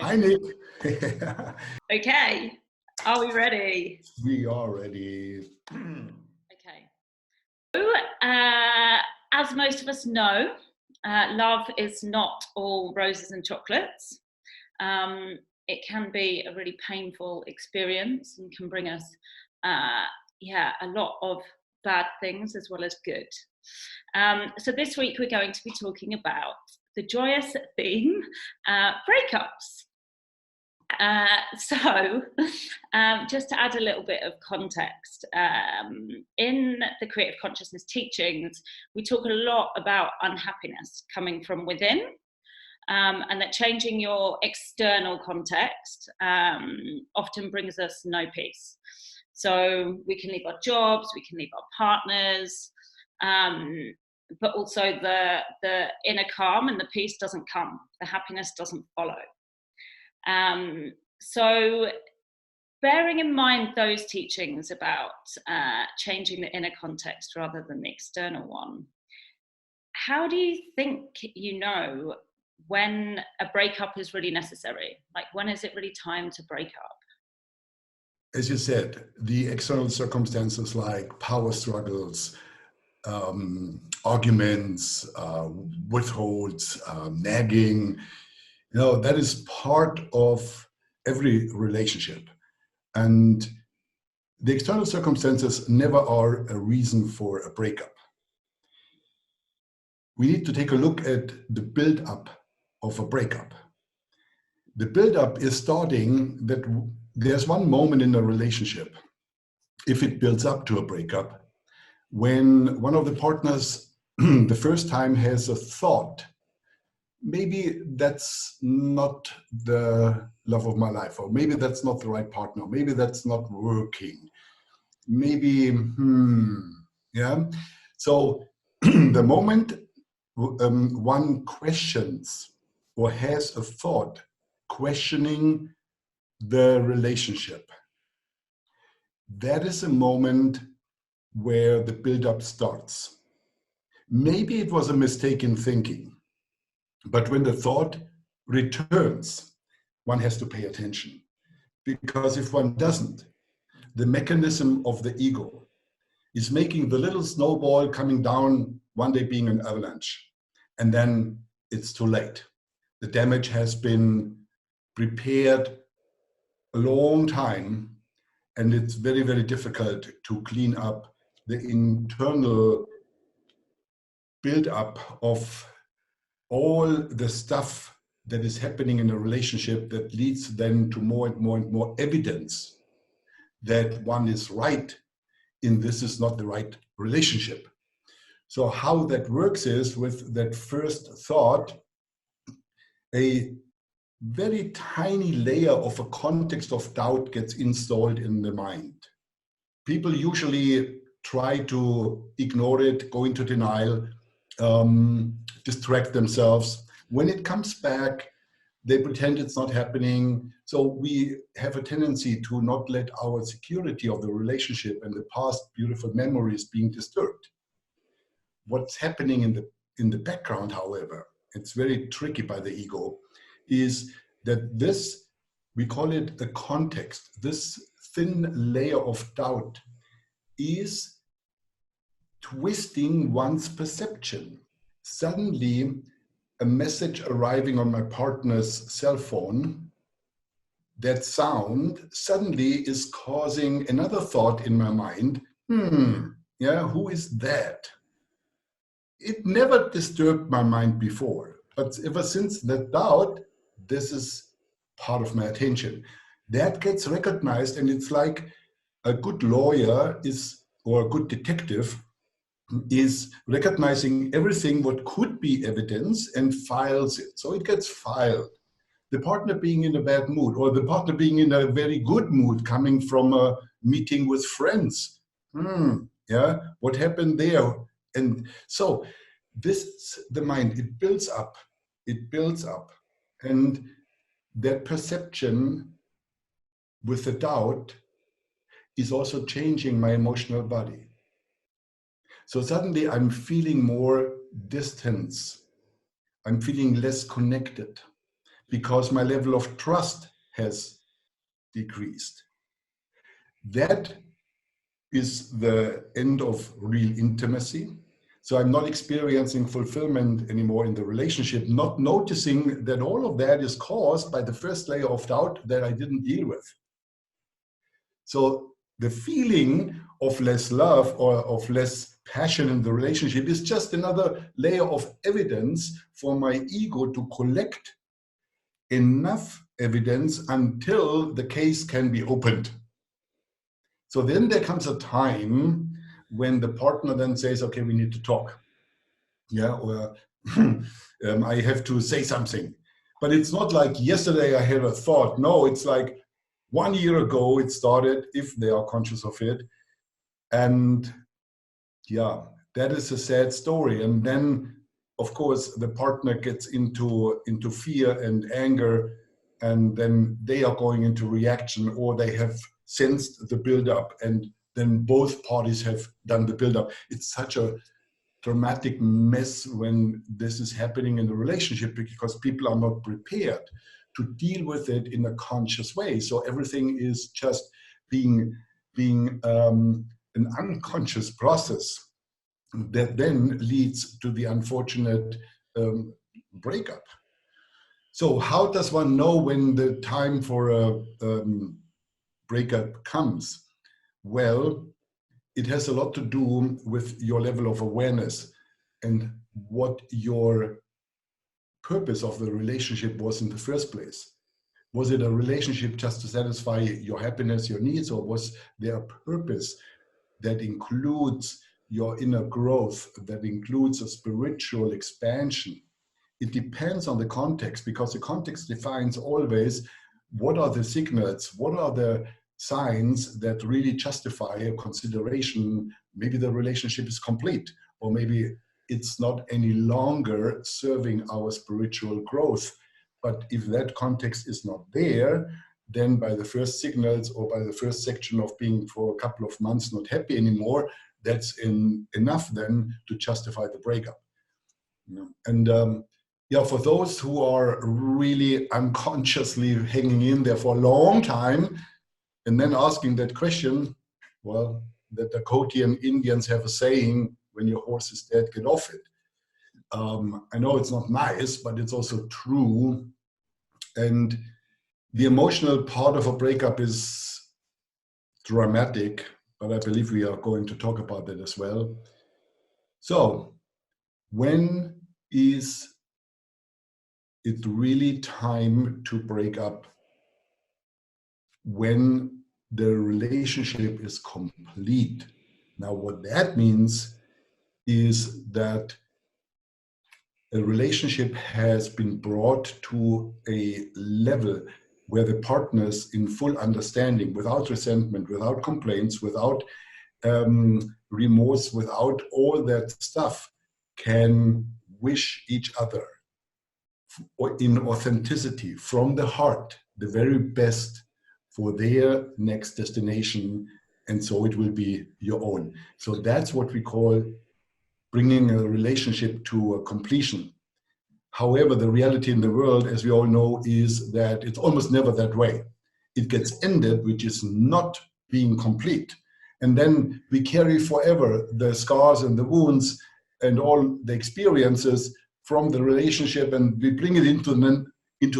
Hi, Nick. Okay, are we ready? We are ready. Okay. So, as most of us know, love is not all roses and chocolates. It can be a really painful experience and can bring us, a lot of bad things as well as good. So this week we're going to be talking about the joyous theme, breakups. Just to add a little bit of context, in the creative consciousness teachings, we talk a lot about unhappiness coming from within, and that changing your external context often brings us no peace. So we can leave our jobs, we can leave our partners, but also the inner calm and the peace doesn't come, the happiness doesn't follow. So bearing in mind those teachings about changing the inner context rather than the external one, how do you think you know when a breakup is really necessary? Like, when is it really time to break up? As you said, the external circumstances like power struggles, arguments, withholds, nagging, that is part of every relationship. And the external circumstances never are a reason for a breakup. We need to take a look at the build-up of a breakup. The build-up is starting that there's one moment in a relationship, if it builds up to a breakup, when one of the partners the first time has a thought, maybe that's not the love of my life, or maybe that's not the right partner, maybe that's not working, maybe, So the moment one questions or has a thought questioning the relationship, that is a moment where the build-up starts. Maybe it was a mistake in thinking, but when the thought returns, one has to pay attention. Because if one doesn't, the mechanism of the ego is making the little snowball coming down, one day being an avalanche. And then it's too late. The damage has been prepared a long time, and it's very, very difficult to clean up the internal build-up of all the stuff that is happening in a relationship that leads then to more and more and more evidence that one is right in this is not the right relationship. So how that works is, with that first thought, a very tiny layer of a context of doubt gets installed in the mind. People usually try to ignore it, go into denial, distract themselves. When it comes back, they pretend it's not happening. So we have a tendency to not let our security of the relationship and the past beautiful memories being disturbed. What's happening in the background, however, it's very tricky by the ego, is that this, we call it a context, this thin layer of doubt is twisting one's perception. Suddenly, a message arriving on my partner's cell phone, that sound suddenly is causing another thought in my mind. Who is that? It never disturbed my mind before, but ever since that doubt, this is part of my attention. That gets recognized, and it's like a good lawyer or a good detective is recognizing everything what could be evidence and files it. So it gets filed. The partner being in a bad mood, or the partner being in a very good mood coming from a meeting with friends. What happened there? And so this, the mind, it builds up. And that perception with the doubt is also changing my emotional body. So suddenly I'm feeling more distance. I'm feeling less connected because my level of trust has decreased. That is the end of real intimacy. So I'm not experiencing fulfillment anymore in the relationship, not noticing that all of that is caused by the first layer of doubt that I didn't deal with. So the feeling of less love or of less passion in the relationship is just another layer of evidence for my ego to collect enough evidence until the case can be opened. So then there comes a time when the partner then says, okay, we need to talk. Yeah, or I have to say something. But it's not like yesterday I had a thought. No, it's like 1 year ago it started, if they are conscious of it. And yeah, that is a sad story. And then, of course, the partner gets into fear and anger, and then they are going into reaction, or they have sensed the buildup, and then both parties have done the buildup. It's such a dramatic mess when this is happening in the relationship, because people are not prepared to deal with it in a conscious way. So everything is just being an unconscious process that then leads to the unfortunate breakup. So how does one know when the time for a breakup comes? Well, it has a lot to do with your level of awareness and what your purpose of the relationship was in the first place. Was it a relationship just to satisfy your happiness, your needs, or was there a purpose that includes your inner growth, that includes a spiritual expansion? It depends on the context, because the context defines always what are the signals, what are the signs that really justify a consideration. Maybe the relationship is complete, or maybe it's not any longer serving our spiritual growth. But if that context is not there, then by the first signals or by the first section of being for a couple of months not happy anymore, that's enough then to justify the breakup. And yeah, for those who are really unconsciously hanging in there for a long time and then asking that question, well, the Dakotian Indians have a saying, when your horse is dead, get off it. I know it's not nice, but it's also true. And the emotional part of a breakup is dramatic, but I believe we are going to talk about that as well. So, when is it really time to break up? When the relationship is complete. Now, what that means is that a relationship has been brought to a level where the partners, in full understanding, without resentment, without complaints, without remorse, without all that stuff, can wish each other in authenticity, from the heart, the very best for their next destination, and so it will be your own. So that's what we call bringing a relationship to a completion. However, the reality in the world, as we all know, is that it's almost never that way. It gets ended, which is not being complete. And then we carry forever the scars and the wounds and all the experiences from the relationship, and we bring it into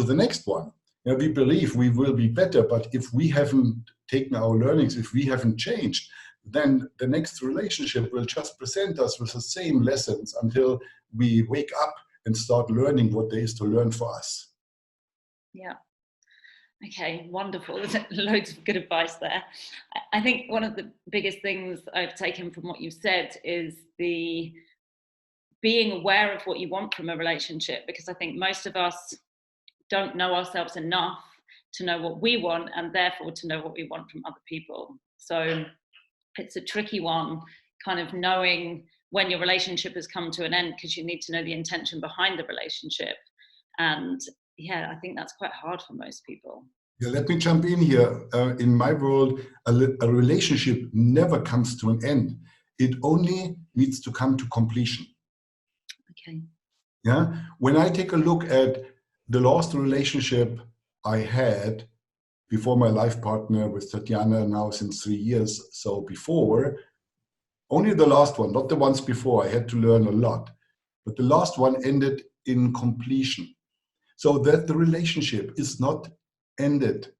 the next one. You know, we believe we will be better, but if we haven't taken our learnings, if we haven't changed, then the next relationship will just present us with the same lessons until we wake up and start learning what there is to learn for us. Yeah. Okay, wonderful. There's loads of good advice there. I think one of the biggest things I've taken from what you've said is the being aware of what you want from a relationship, because I think most of us don't know ourselves enough to know what we want, and therefore to know what we want from other people. So it's a tricky one, kind of knowing when your relationship has come to an end, because you need to know the intention behind the relationship. And yeah, I think that's quite hard for most people. Yeah, let me jump in here. In my world, a relationship never comes to an end. It only needs to come to completion. Okay. Yeah. When I take a look at the last relationship I had before my life partner with Tatiana now since 3 years. So before, only the last one, not the ones before. I had to learn a lot. But the last one ended in completion. So that the relationship is not ended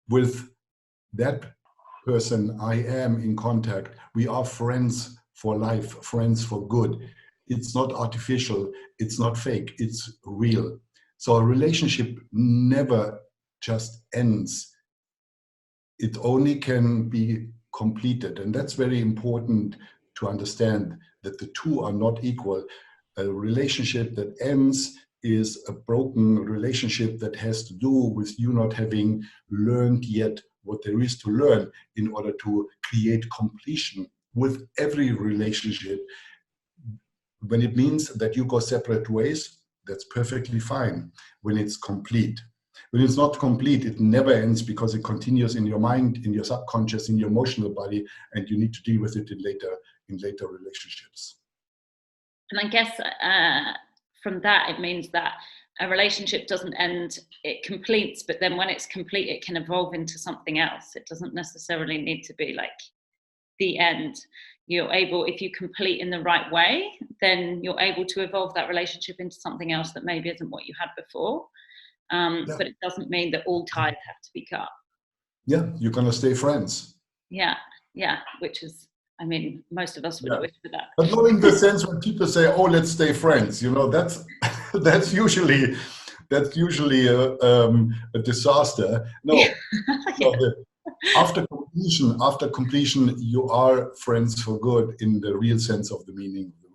with that person I am in contact. We are friends for life, friends for good. It's not artificial, it's not fake, it's real. So a relationship never just ends. It only can be completed. And that's very important to understand, that the two are not equal. A relationship that ends is a broken relationship that has to do with you not having learned yet what there is to learn in order to create completion. With every relationship, when it means that you go separate ways, that's perfectly fine when it's complete. When it's not complete, it never ends, because it continues in your mind, in your subconscious, in your emotional body, and you need to deal with it in later relationships. And I guess from that, it means that a relationship doesn't end, it completes, but then when it's complete, it can evolve into something else. It doesn't necessarily need to be like the end. You're able, if you complete in the right way, then you're able to evolve that relationship into something else that maybe isn't what you had before. But it doesn't mean that all ties have to be cut. Yeah, you're going to stay friends. Yeah, which is, I mean, most of us would wish for that. But not in the sense when people say, "Oh, let's stay friends." You know, that's usually a disaster. No, yeah. no. After completion, you are friends for good in the real sense of the meaning of the